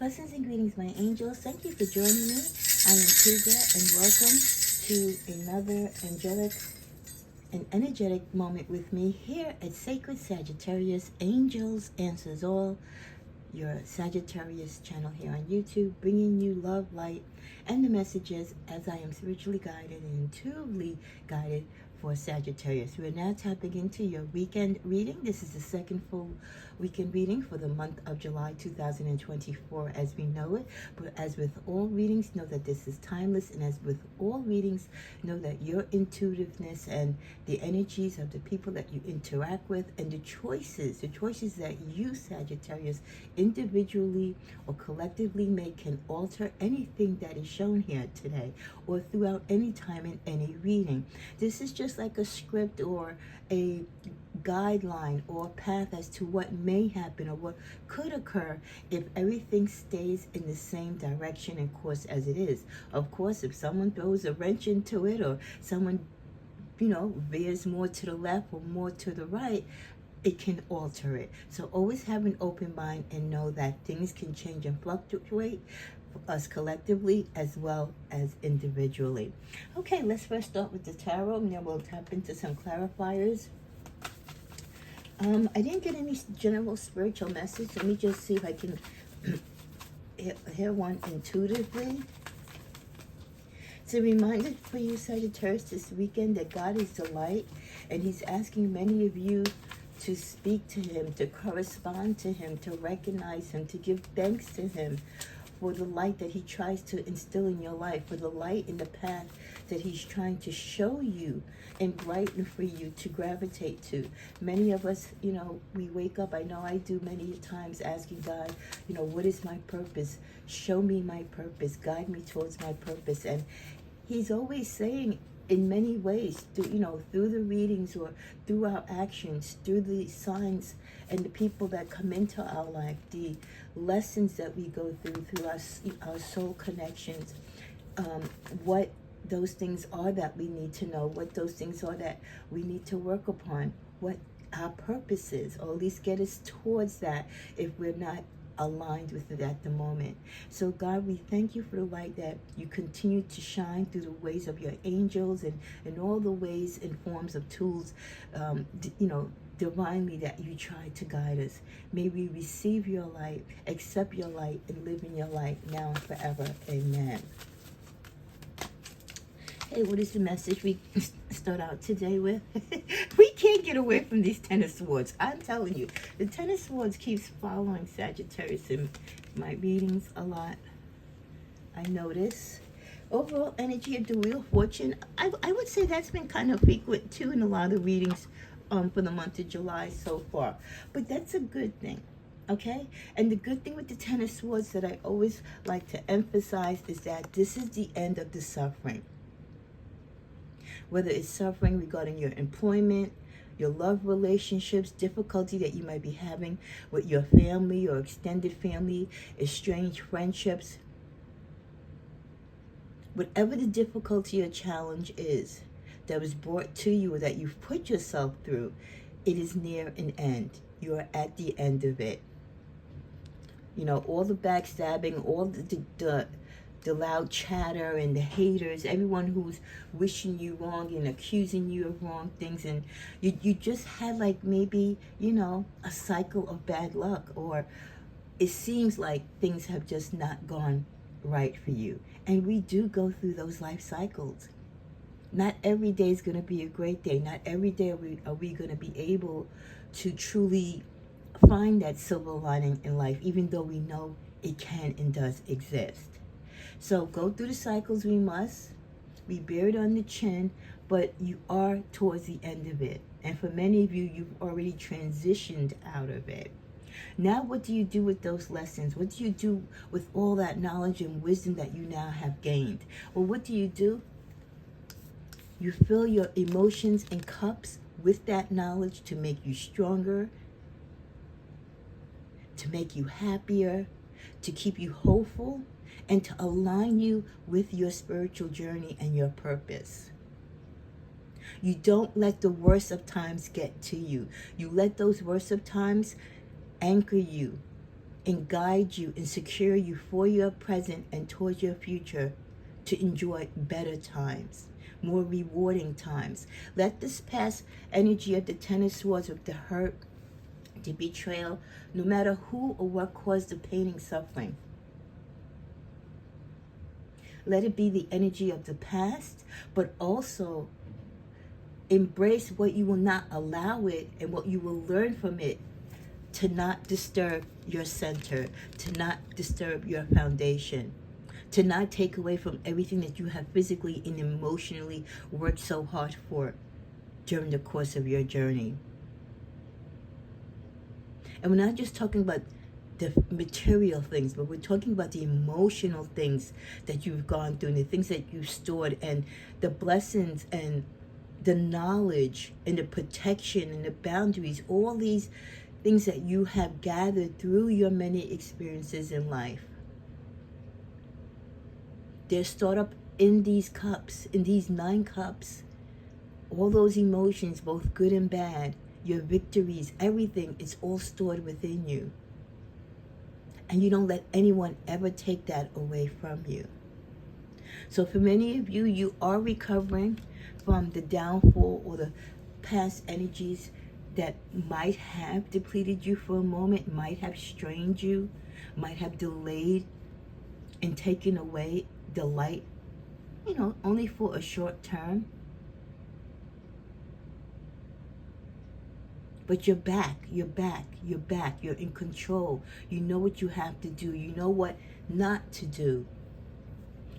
Blessings and greetings, my angels. Thank you for joining me. I am Tuga, and welcome to another angelic and energetic moment with me here at Sacred Sagittarius Angels Answers All, your Sagittarius channel here on YouTube, bringing you love, light, and the messages as I am spiritually guided and intuitively guided for Sagittarius. We are now tapping into your weekend reading. This is the second full weekend reading for the month of July 2024 as we know it. But as with all readings, know that this is timeless. And as with all readings, know that your intuitiveness and the energies of the people that you interact with and the choices that you, Sagittarius, individually or collectively make can alter anything that is shown here today or throughout any time in any reading. This is just like a script or a guideline or path as to what may happen or what could occur if everything stays in the same direction and course as it is. Of course, if someone throws a wrench into it or someone, veers more to the left or more to the right, it can alter it. So always have an open mind and know that things can change and fluctuate for us collectively as well as individually. Okay, let's first start with the tarot, and then we'll tap into some clarifiers. I didn't get any general spiritual message. Let me just see if I can hear one intuitively. It's a reminder for you, Sagittarius, this weekend that God is the light, and He's asking many of you to speak to Him, to correspond to Him, to recognize Him, to give thanks to Him for the light that He tries to instill in your life, for the light in the path that He's trying to show you and brighten for you to gravitate to. Many of us, we wake up, I know I do many times, asking God, what is my purpose? Show me my purpose. Guide me towards my purpose. And He's always saying, in many ways, through the readings or through our actions, through the signs and the people that come into our life, the lessons that we go through our soul connections, what those things are that we need to know, what those things are that we need to work upon, what our purpose is, or at least get us towards that if we're not aligned with it at the moment. So God, we thank you for the light that you continue to shine through the ways of your angels and all the ways and forms of tools, divinely that you try to guide us. May we receive your light, accept your light, and live in your light now and forever. Amen. Hey, what is the message we start out today with? We can't get away from these Ten of Swords. I'm telling you, the Ten of Swords keeps following Sagittarius in my readings a lot. I notice. Overall energy of the Wheel of Fortune, I would say that's been kind of frequent too in a lot of readings for the month of July so far. But that's a good thing. Okay? And the good thing with the Ten of Swords that I always like to emphasize is that this is the end of the suffering. Whether it's suffering regarding your employment, your love relationships, difficulty that you might be having with your family or extended family, estranged friendships, whatever the difficulty or challenge is that was brought to you or that you've put yourself through, it is near an end. You are at the end of it. All the backstabbing, all the loud chatter and the haters, everyone who's wishing you wrong and accusing you of wrong things, and you just had like maybe, a cycle of bad luck, or it seems like things have just not gone right for you. And we do go through those life cycles. Not every day is going to be a great day. Not every day are we going to be able to truly find that silver lining in life, even though we know it can and does exist. So go through the cycles we must. We bear it on the chin, but you are towards the end of it. And for many of you, you've already transitioned out of it. Now what do you do with those lessons? What do you do with all that knowledge and wisdom that you now have gained? Well, what do? You fill your emotions and cups with that knowledge to make you stronger, to make you happier, to keep you hopeful, and to align you with your spiritual journey and your purpose. You don't let the worst of times get to you. You let those worst of times anchor you and guide you and secure you for your present and towards your future to enjoy better times, more rewarding times. Let this past energy of the Ten of Swords with the hurt, the betrayal, no matter who or what caused the pain and suffering, let it be the energy of the past, but also embrace what you will not allow it and what you will learn from it to not disturb your center, to not disturb your foundation, to not take away from everything that you have physically and emotionally worked so hard for during the course of your journey. And we're not just talking about the material things, but we're talking about the emotional things that you've gone through and the things that you've stored and the blessings and the knowledge and the protection and the boundaries, all these things that you have gathered through your many experiences in life. They're stored up in these cups, in these 9 cups. All those emotions, both good and bad, your victories, everything, it's all stored within you. And you don't let anyone ever take that away from you. So for many of you, you are recovering from the downfall or the past energies that might have depleted you for a moment, might have strained you, might have delayed and taken away the light, only for a short term. But you're back, you're in control. You know what you have to do. You know what not to do.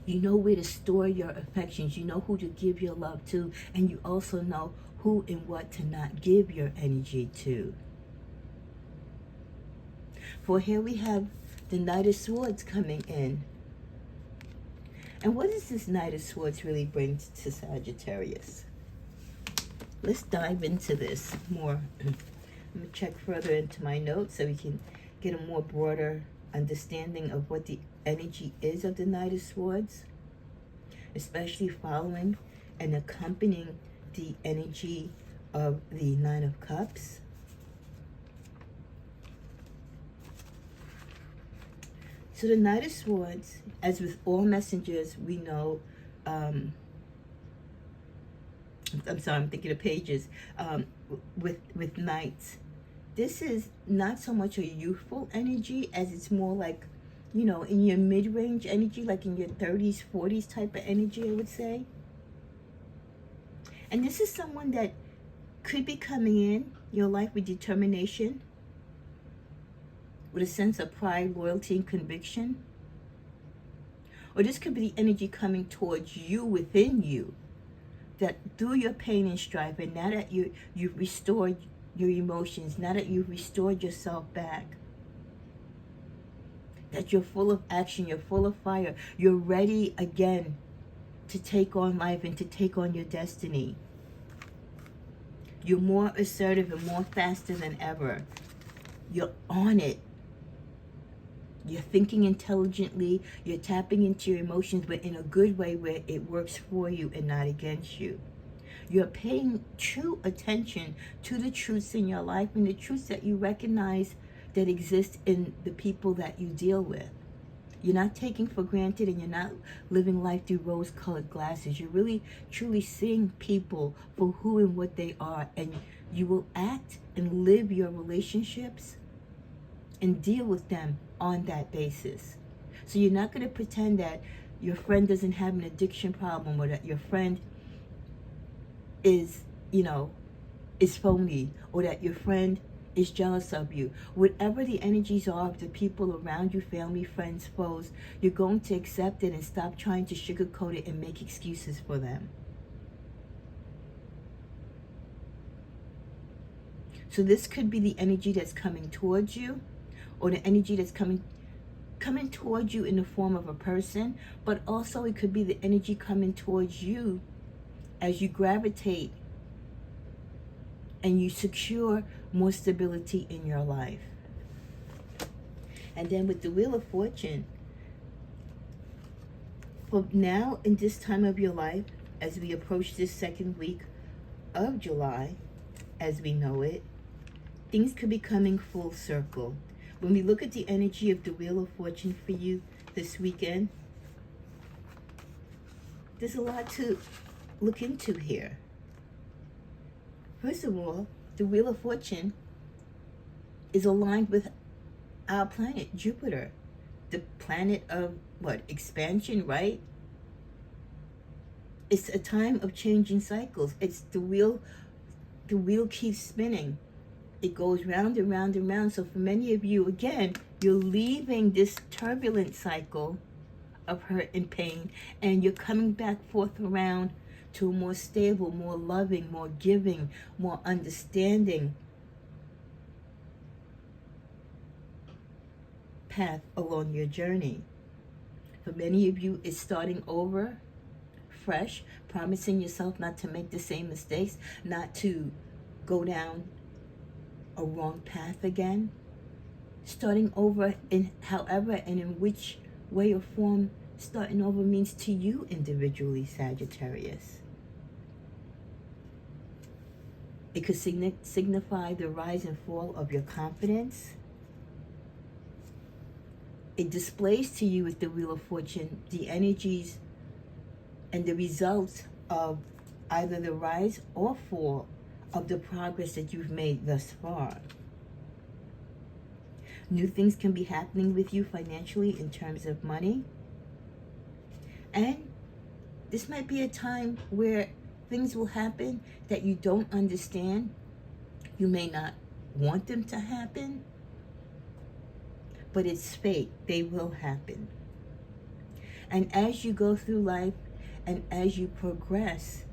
You know where to store your affections. You know who to give your love to. And you also know who and what to not give your energy to. For here we have the Knight of Swords coming in. And what does this Knight of Swords really bring to Sagittarius? Let's dive into this more. I'm going to check further into my notes so we can get a more broader understanding of what the energy is of the Knight of Swords, especially following and accompanying the energy of the Nine of Cups. So the Knight of Swords, as with all messengers, we know, I'm thinking of pages, with knights. This is not so much a youthful energy as it's more like, in your mid-range energy, like in your 30s, 40s type of energy, I would say. And this is someone that could be coming in your life with determination, with a sense of pride, loyalty, and conviction. Or this could be the energy coming towards you, within you, that through your pain and strife, and now that you've restored your emotions, now that you've restored yourself back, that you're full of action, you're full of fire, you're ready again to take on life and to take on your destiny. You're more assertive and more faster than ever. You're on it. You're thinking intelligently, you're tapping into your emotions, but in a good way where it works for you and not against you. You're paying true attention to the truths in your life and the truths that you recognize that exist in the people that you deal with. You're not taking for granted and you're not living life through rose-colored glasses. You're really, truly seeing people for who and what they are, and you will act and live your relationships and deal with them on that basis. So you're not going to pretend that your friend doesn't have an addiction problem, or that your friend is, is phony, or that your friend is jealous of you. Whatever the energies are of the people around you, family, friends, foes, you're going to accept it and stop trying to sugarcoat it and make excuses for them. So this could be the energy that's coming towards you, or the energy that's coming towards you in the form of a person, but also it could be the energy coming towards you as you gravitate and you secure more stability in your life. And then with the Wheel of Fortune, for now in this time of your life, as we approach this second week of July, as we know it, things could be coming full circle. When we look at the energy of the Wheel of Fortune for you this weekend, there's a lot to look into here. First of all, the Wheel of Fortune is aligned with our planet, Jupiter, the planet of what? Expansion, right? It's a time of changing cycles. It's the wheel keeps spinning. It goes round and round and round. So for many of you, again, you're leaving this turbulent cycle of hurt and pain, and you're coming back forth around to a more stable, more loving, more giving, more understanding path along your journey. For many of you, it's starting over, fresh, promising yourself not to make the same mistakes, not to go down a wrong path again. Starting over in however and in which way or form starting over means to you individually, Sagittarius. It could signify the rise and fall of your confidence. It displays to you with the Wheel of Fortune the energies and the results of either the rise or fall of the progress that you've made thus far. New things can be happening with you financially in terms of money. And this might be a time where things will happen that you don't understand. You may not want them to happen, but it's fate. They will happen. And as you go through life and as you progress,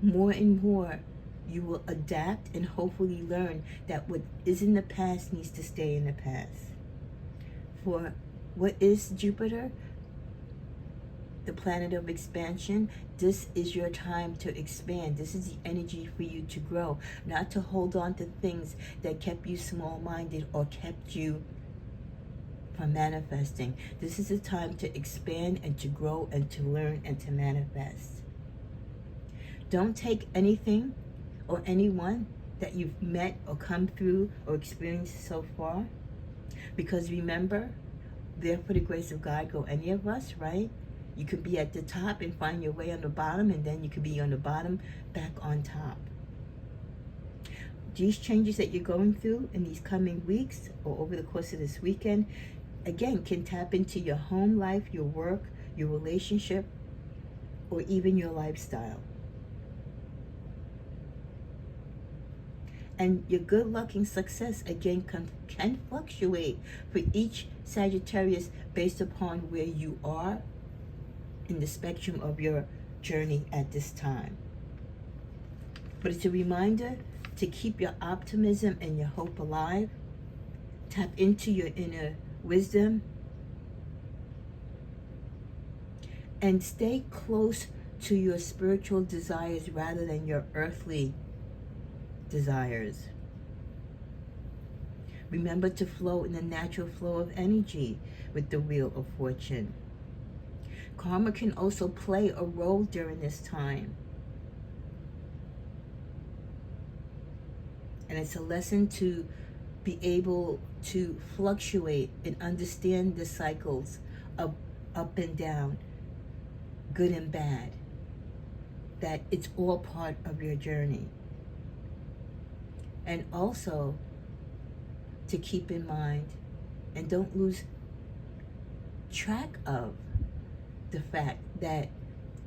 more and more you will adapt and hopefully learn that what is in the past needs to stay in the past. For what is Jupiter? The planet of expansion. This is your time to expand. This is the energy for you to grow, not to hold on to things that kept you small-minded or kept you from manifesting. This is a time to expand and to grow and to learn and to manifest. Don't take anything or anyone that you've met or come through or experienced so far, because remember, there for the grace of God go any of us, right? You could be at the top and find your way on the bottom, and then you could be on the bottom back on top. These changes that you're going through in these coming weeks or over the course of this weekend, again, can tap into your home life, your work, your relationship, or even your lifestyle. And your good luck and success, again, can fluctuate for each Sagittarius based upon where you are in the spectrum of your journey at this time. But it's a reminder to keep your optimism and your hope alive. Tap into your inner wisdom. And stay close to your spiritual desires rather than your earthly desires. Remember to flow in the natural flow of energy with the Wheel of Fortune. Karma can also play a role during this time. And it's a lesson to be able to fluctuate and understand the cycles of up and down, good and bad. That it's all part of your journey. And also to keep in mind and don't lose track of the fact that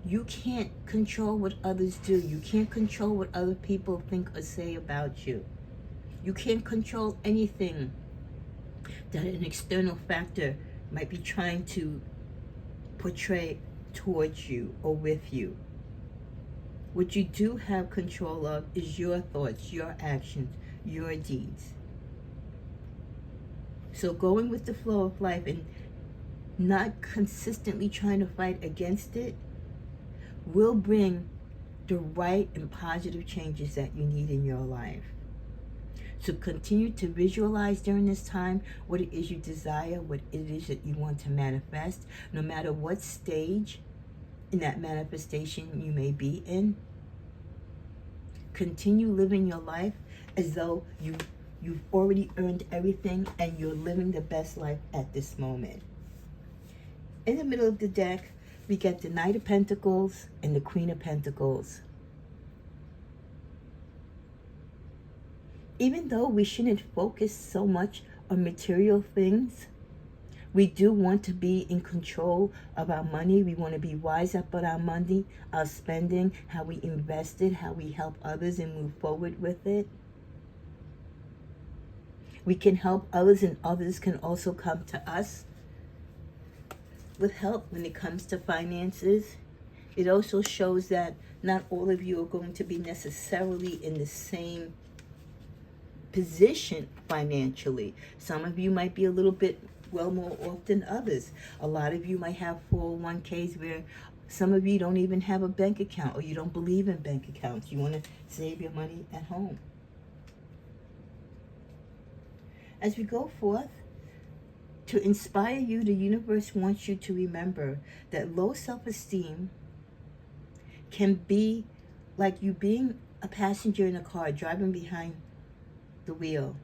you can't control what others do. You can't control what other people think or say about you. You can't control anything that an external factor might be trying to portray towards you or with you. What you do have control of is your thoughts, your actions, your deeds. So going with the flow of life and not consistently trying to fight against it will bring the right and positive changes that you need in your life. So continue to visualize during this time what it is you desire, what it is that you want to manifest, no matter what stage in that manifestation you may be in. Continue living your life as though You've already earned everything and you're living the best life at this moment. In the middle of the deck, we get the Knight of Pentacles and the Queen of Pentacles. Even though we shouldn't focus so much on material things, we do want to be in control of our money. We want to be wise about our money, our spending, how we invest it, how we help others and move forward with it. We can help others and others can also come to us with help when it comes to finances. It also shows that not all of you are going to be necessarily in the same position financially. Some of you might be a little bit more off than others. A lot of you might have 401ks where some of you don't even have a bank account, or you don't believe in bank accounts. You want to save your money at home. As we go forth, to inspire you, the universe wants you to remember that low self-esteem can be like you being a passenger in a car driving behind the wheel,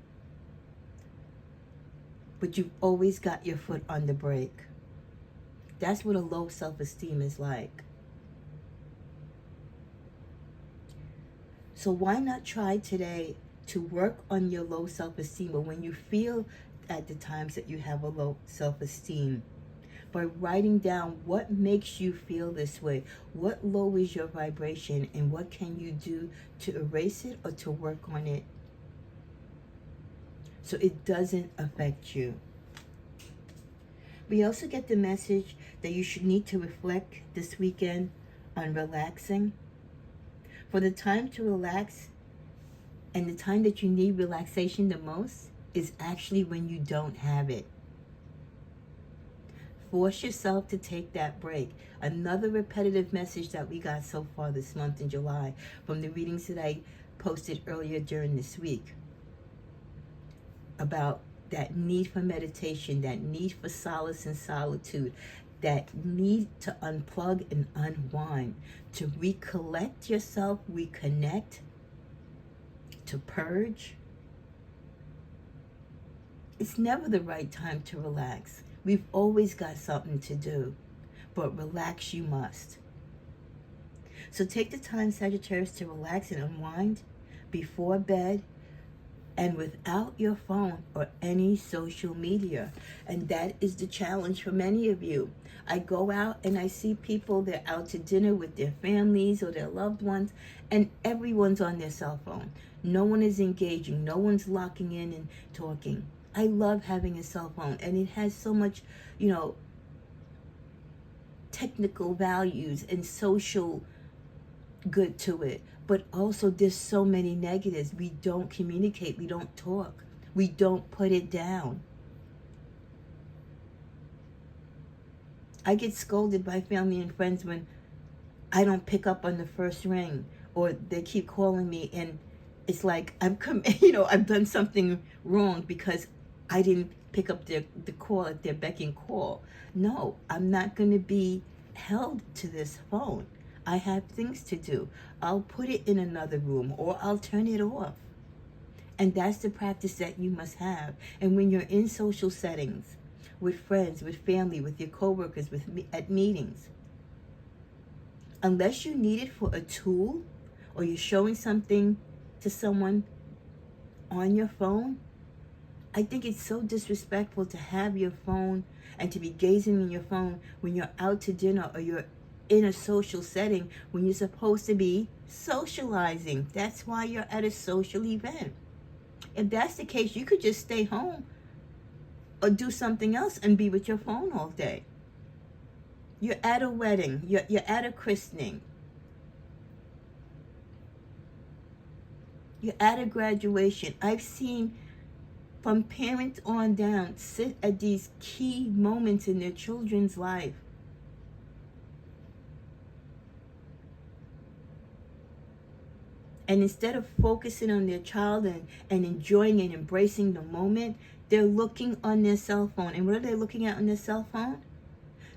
but you've always got your foot on the brake. That's what a low self-esteem is like. So why not try today to work on your low self-esteem, or when you feel at the times that you have a low self-esteem, by writing down what makes you feel this way, what lowers your vibration, and what can you do to erase it or to work on it so it doesn't affect you. We also get the message that you should need to reflect this weekend on relaxing. For the time to relax and the time that you need relaxation the most is actually when you don't have it. Force yourself to take that break. Another repetitive message that we got so far this month in July from the readings that I posted earlier during this week about that need for meditation, that need for solace and solitude, that need to unplug and unwind, to recollect yourself, reconnect, to purge. It's never the right time to relax. We've always got something to do, but relax you must. So take the time, Sagittarius, to relax and unwind before bed and without your phone or any social media. And that is the challenge for many of you. I go out and I see people, they're out to dinner with their families or their loved ones, and everyone's on their cell phone. No one is engaging. No one's locking in and talking. I love having a cell phone, and it has so much, technical values and social good to it. But also there's so many negatives. We don't communicate. We don't talk. We don't put it down. I get scolded by family and friends when I don't pick up on the first ring, or they keep calling me, and it's like I've done something wrong because I didn't pick up the call at their beck and call. No, I'm not going to be held to this phone. I have things to do. I'll put it in another room, or I'll turn it off. And that's the practice that you must have. And when you're in social settings, with friends, with family, with your coworkers, at meetings, unless you need it for a tool, or you're showing something to someone on your phone, I think it's so disrespectful to have your phone and to be gazing in your phone when you're out to dinner or you're in a social setting when you're supposed to be socializing. That's why you're at a social event. If that's the case, you could just stay home or do something else and be with your phone all day. You're at a wedding. You're at a christening. You're at a graduation. I've seen from parents on down sit at these key moments in their children's life. And instead of focusing on their child and enjoying and embracing the moment, they're looking on their cell phone. And what are they looking at on their cell phone?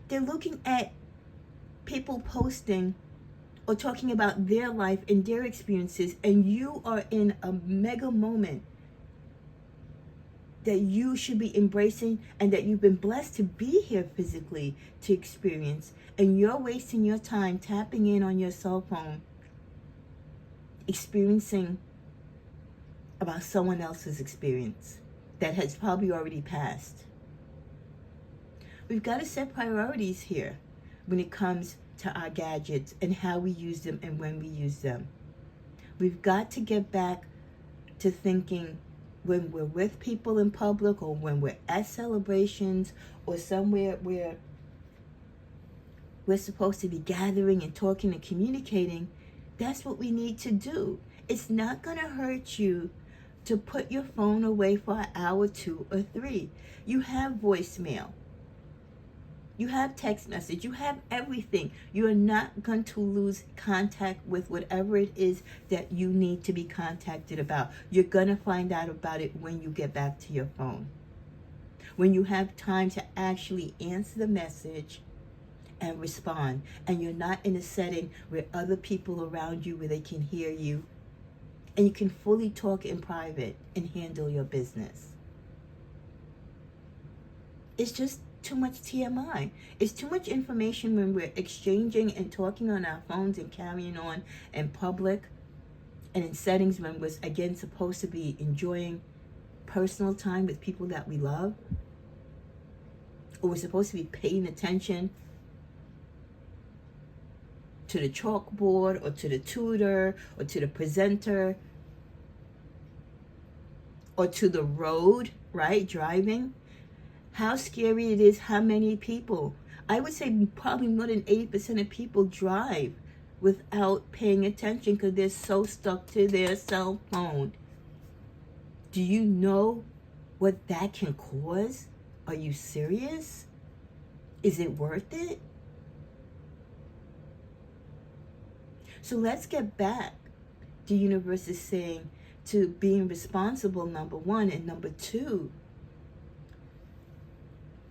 They're looking at people posting or talking about their life and their experiences, and you are in a mega moment that you should be embracing and that you've been blessed to be here physically to experience. And you're wasting your time tapping in on your cell phone, experiencing about someone else's experience that has probably already passed. We've got to set priorities here when it comes to our gadgets and how we use them and when we use them. We've got to get back to thinking when we're with people in public or when we're at celebrations or somewhere where we're supposed to be gathering and talking and communicating, that's what we need to do. It's not going to hurt you to put your phone away for an hour, 2 or 3. You have voicemail. You have text message. You have everything. You are not going to lose contact with whatever it is that you need to be contacted about. You're going to find out about it when you get back to your phone. When you have time to actually answer the message and respond. And you're not in a setting where other people around you where they can hear you. And you can fully talk in private and handle your business. It's just too much TMI. It's too much information when we're exchanging and talking on our phones and carrying on in public and in settings when we're, again, supposed to be enjoying personal time with people that we love. Or we're supposed to be paying attention to the chalkboard or to the tutor or to the presenter or to the road, right, driving. How scary it is, how many people. I would say probably more than 80% of people drive without paying attention because they're so stuck to their cell phone. Do you know what that can cause? Are you serious? Is it worth it? So let's get back, the universe is saying, to being responsible, number 1, and number 2,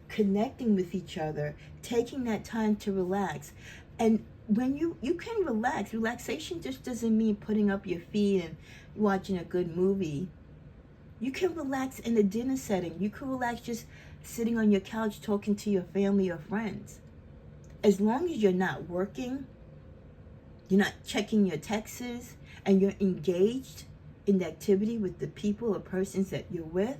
connecting with each other, taking that time to relax. And when you can relax, relaxation just doesn't mean putting up your feet and watching a good movie. You can relax in a dinner setting. You can relax just sitting on your couch talking to your family or friends. As long as you're not working, you're not checking your texts, and you're engaged in the activity with the people or persons that you're with,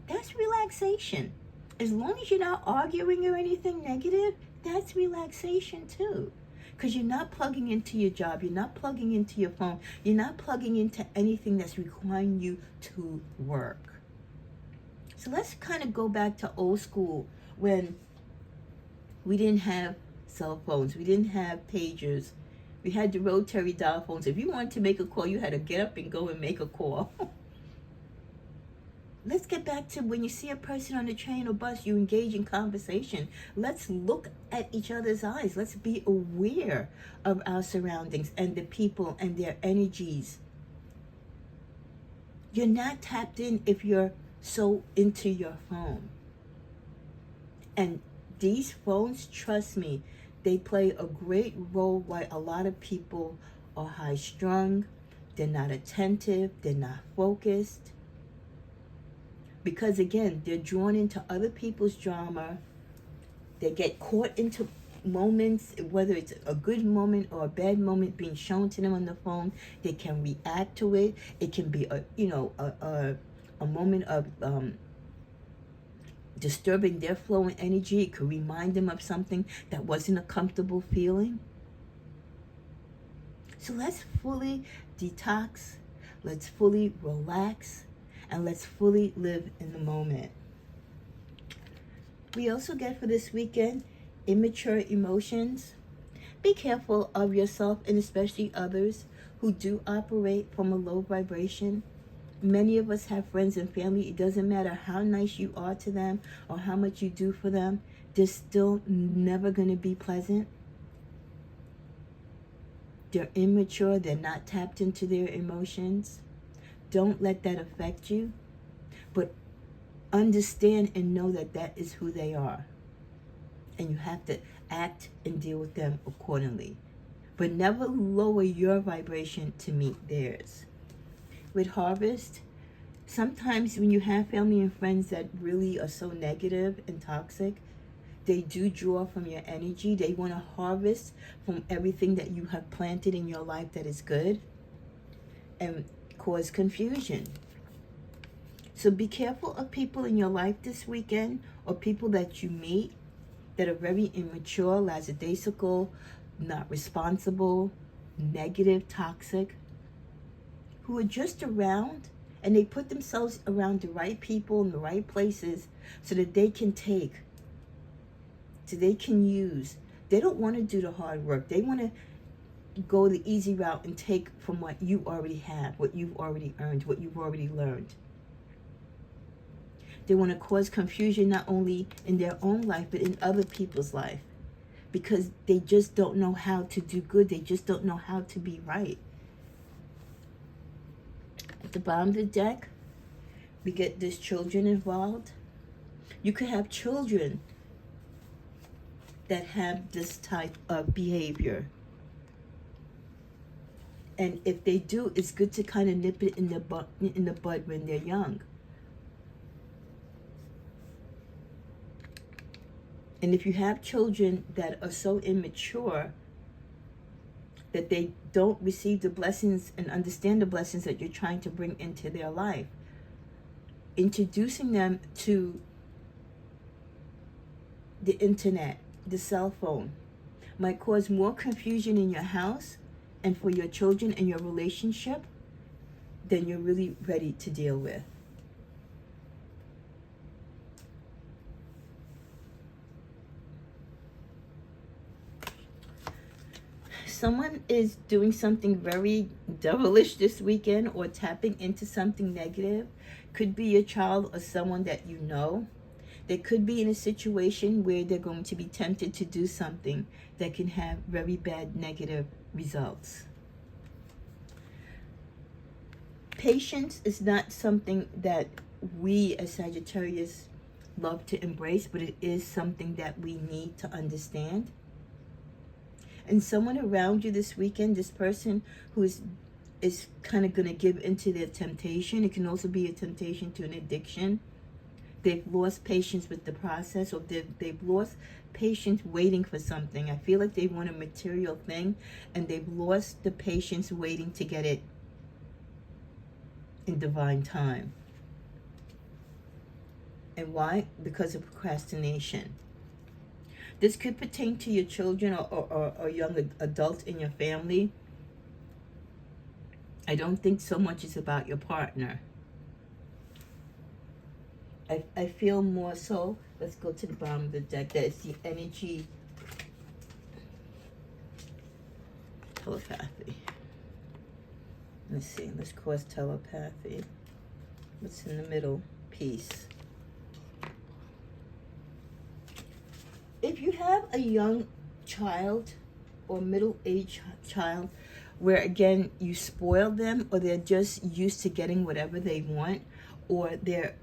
that's relaxation. As long as you're not arguing or anything negative, that's relaxation too. Because you're not plugging into your job, you're not plugging into your phone, you're not plugging into anything that's requiring you to work. So let's kind of go back to old school when we didn't have cell phones, we didn't have pagers. We had the rotary dial phones. If you wanted to make a call, you had to get up and go and make a call. Let's get back to when you see a person on the train or bus, you engage in conversation. Let's look at each other's eyes. Let's be aware of our surroundings and the people and their energies. You're not tapped in if you're so into your phone. And these phones, trust me, they play a great role why a lot of people are high-strung, they're not attentive, they're not focused. Because again, they're drawn into other people's drama. They get caught into moments, whether it's a good moment or a bad moment being shown to them on the phone. They can react to it. It can be a moment of disturbing their flow and energy. It could remind them of something that wasn't a comfortable feeling. So let's fully detox, let's fully relax, and let's fully live in the moment. We also get for this weekend, immature emotions. Be careful of yourself and especially others who do operate from a low vibration. Many of us have friends and family. It doesn't matter how nice you are to them or how much you do for them. They're still never going to be pleasant. They're immature. They're not tapped into their emotions. Don't let that affect you. But understand and know that that is who they are. And you have to act and deal with them accordingly. But never lower your vibration to meet theirs. With harvest, Sometimes when you have family and friends that really are so negative and toxic, they do draw from your energy. They want to harvest from everything that you have planted in your life that is good and cause confusion. So be careful of people in your life this weekend, or people that you meet that are very immature, lackadaisical, not responsible, negative, toxic, who are just around, and they put themselves around the right people in the right places so that they can take, so they can use. They don't want to do the hard work. They want to go the easy route and take from what you already have, what you've already earned, what you've already learned. They want to cause confusion not only in their own life, but in other people's life, because they just don't know how to do good. They just don't know how to be right. At the bottom of the deck, we get this children involved. You could have children that have this type of behavior. And if they do, it's good to kind of nip it in the bud when they're young. And if you have children that are so immature that they don't receive the blessings and understand the blessings that you're trying to bring into their life, introducing them to the internet, the cell phone, might cause more confusion in your house and for your children and your relationship than you're really ready to deal with. Someone is doing something very devilish this weekend, or tapping into something negative. Could be a child or someone that you know. They could be in a situation where they're going to be tempted to do something that can have very bad negative results. Patience is not something that we as Sagittarius love to embrace, but it is something that we need to understand. And someone around you this weekend, this person who is kind of going to give into their temptation. It can also be a temptation to an addiction. They've lost patience with the process, or they've lost patience waiting for something. I feel like they want a material thing, and they've lost the patience waiting to get it in divine time. And why? Because of procrastination. This could pertain to your children or young adults in your family. I don't think so much is about your partner. I feel more so, let's go to the bottom of the deck, that it's the energy, telepathy. Let's see, let's cross telepathy. What's in the middle? Peace. If you have a young child or middle-aged child where, again, you spoil them, or they're just used to getting whatever they want, or their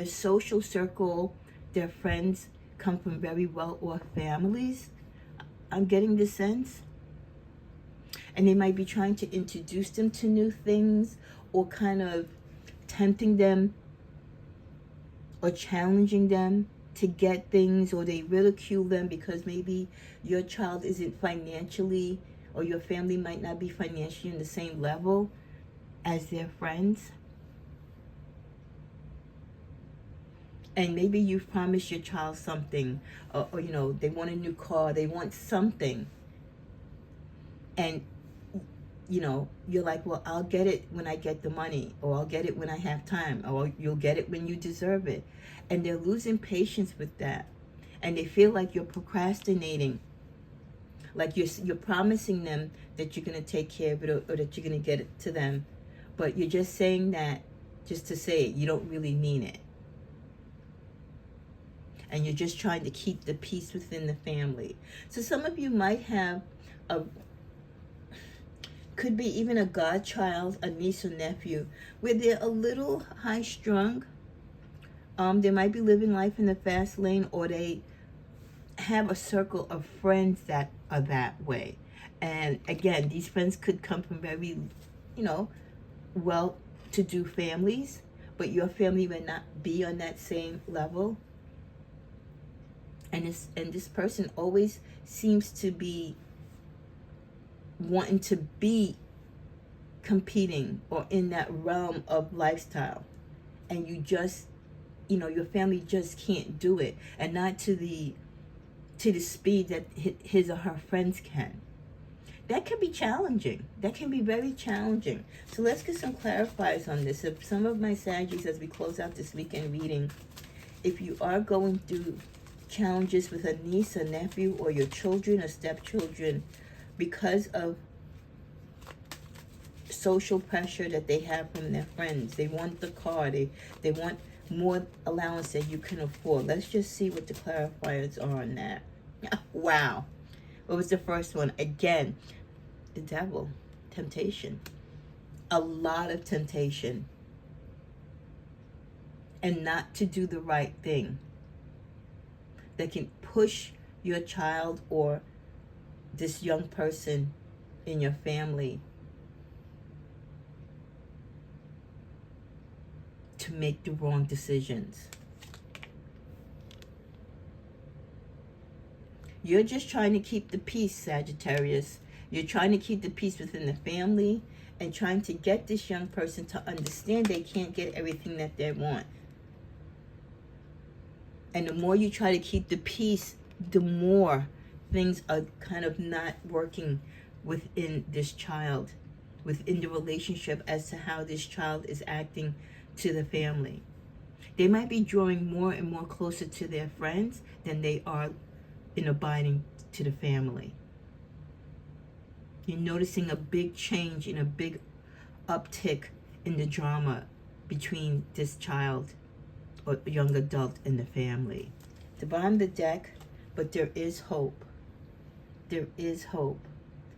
social circle, their friends come from very well-off families, I'm getting the sense. And they might be trying to introduce them to new things, or kind of tempting them or challenging them to get things, or they ridicule them because maybe your child isn't financially, or your family might not be financially on the same level as their friends. And maybe you've promised your child something, or you know, they want a new car, they want something. And you know, you're like, well, I'll get it when I get the money, or I'll get it when I have time, or you'll get it when you deserve it. And they're losing patience with that. And they feel like you're procrastinating. Like you're promising them that you're going to take care of it, or that you're going to get it to them. But you're just saying that just to say it. You don't really mean it. And you're just trying to keep the peace within the family. So some of you might have could be even a godchild, a niece or nephew, where they're a little high-strung. They might be living life in the fast lane, or they have a circle of friends that are that way. And again, these friends could come from very, you know, well-to-do families, but your family may not be on that same level. And this person always seems to be wanting to be competing or in that realm of lifestyle, and you just, your family just can't do it, and not to the speed that his or her friends can. That can be challenging. That can be very challenging. So let's get some clarifiers on this. If some of my Saggies, as we close out this weekend reading, if you are going through challenges with a niece, a nephew, or your children or stepchildren because of social pressure that they have from their friends, they want the car, they want more allowance than you can afford. Let's just see what the clarifiers are on that. Wow. What was the first one? Again, the devil, temptation. A lot of temptation. And not to do the right thing. That can push your child or this young person in your family to make the wrong decisions. You're just trying to keep the peace, Sagittarius. You're trying to keep the peace within the family and trying to get this young person to understand they can't get everything that they want. And the more you try to keep the peace, the more things are kind of not working within this child, within the relationship as to how this child is acting to the family. They might be drawing more and more closer to their friends than they are in abiding to the family. You're noticing a big change and a big uptick in the drama between this child or young adult and the family. The bottom of the deck, but there is hope. There is hope.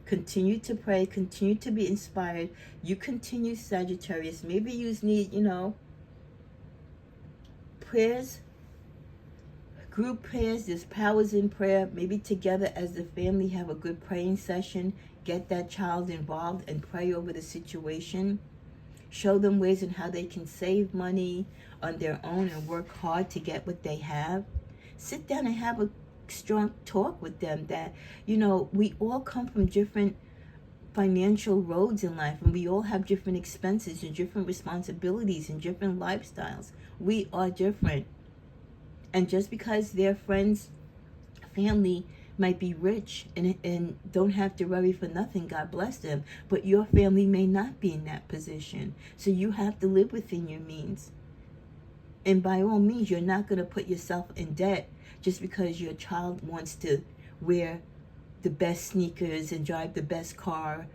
Continue to pray. Continue to be inspired. You continue, Sagittarius. Maybe you need, prayers, group prayers. There's powers in prayer. Maybe together as the family have a good praying session. Get that child involved and pray over the situation. Show them ways in how they can save money on their own and work hard to get what they have. Sit down and have a strong talk with them that, we all come from different financial roads in life, and we all have different expenses and different responsibilities and different lifestyles. We are different. And just because their friends, family might be rich and don't have to worry for nothing, God bless them, but your family may not be in that position. So you have to live within your means. And by all means, you're not going to put yourself in debt just because your child wants to wear the best sneakers and drive the best car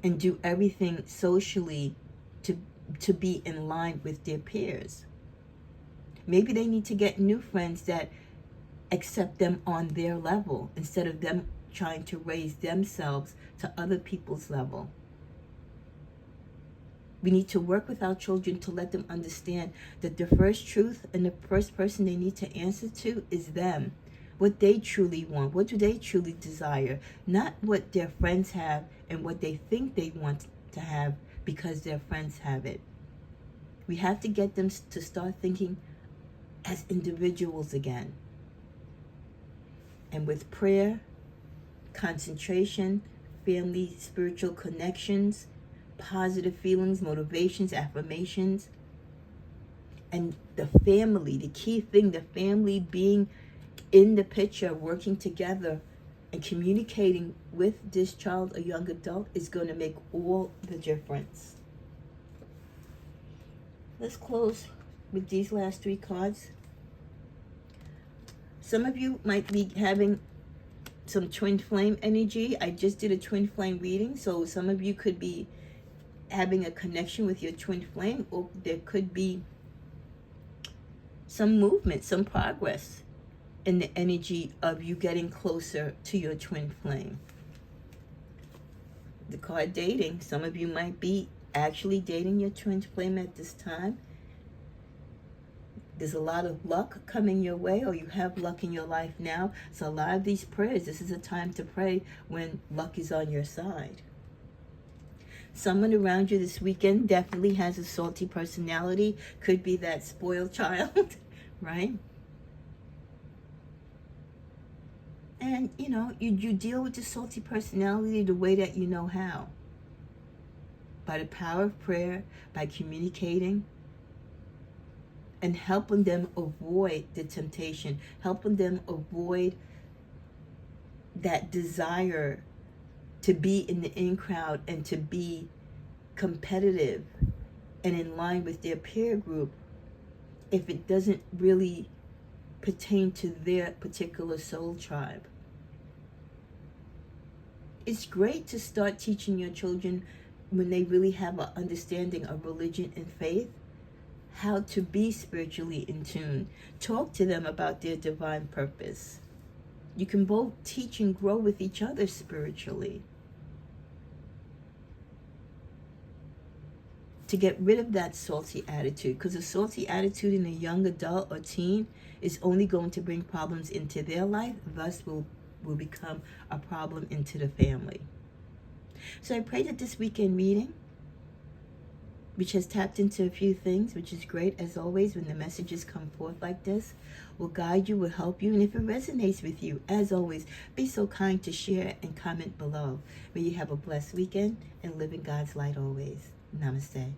and do everything socially to be in line with their peers. Maybe they need to get new friends that accept them on their level instead of them trying to raise themselves to other people's level. We need to work with our children to let them understand that the first truth and the first person they need to answer to is them. What they truly want. What do they truly desire? Not what their friends have and what they think they want to have because their friends have it. We have to get them to start thinking as individuals again. And with prayer, concentration, family, spiritual connections, positive feelings, motivations, affirmations, and the family, the key thing, the family being in the picture, working together and communicating with this child or young adult is going to make all the difference. Let's close with these last three cards. Some of you might be having some twin flame energy. I just did a twin flame reading, so some of you could be having a connection with your twin flame, or there could be some movement, some progress in the energy of you getting closer to your twin flame. The card dating, some of you might be actually dating your twin flame at this time. There's a lot of luck coming your way, or you have luck in your life now. So a lot of these prayers, this is a time to pray when luck is on your side. Someone around you this weekend definitely has a salty personality. Could be that spoiled child, right? And, you know, you deal with the salty personality the way that you know how. By the power of prayer, by communicating, and helping them avoid the temptation, helping them avoid that desire to be in the in crowd and to be competitive and in line with their peer group if it doesn't really pertain to their particular soul tribe. It's great to start teaching your children when they really have an understanding of religion and faith, how to be spiritually in tune. Talk to them about their divine purpose. You can both teach and grow with each other spiritually. To get rid of that salty attitude, because a salty attitude in a young adult or teen is only going to bring problems into their life, thus will become a problem into the family. So I pray that this weekend reading, which has tapped into a few things, which is great as always when the messages come forth like this, will guide you, will help you, and if it resonates with you, as always, be so kind to share and comment below. May you have a blessed weekend and live in God's light always. Namaste.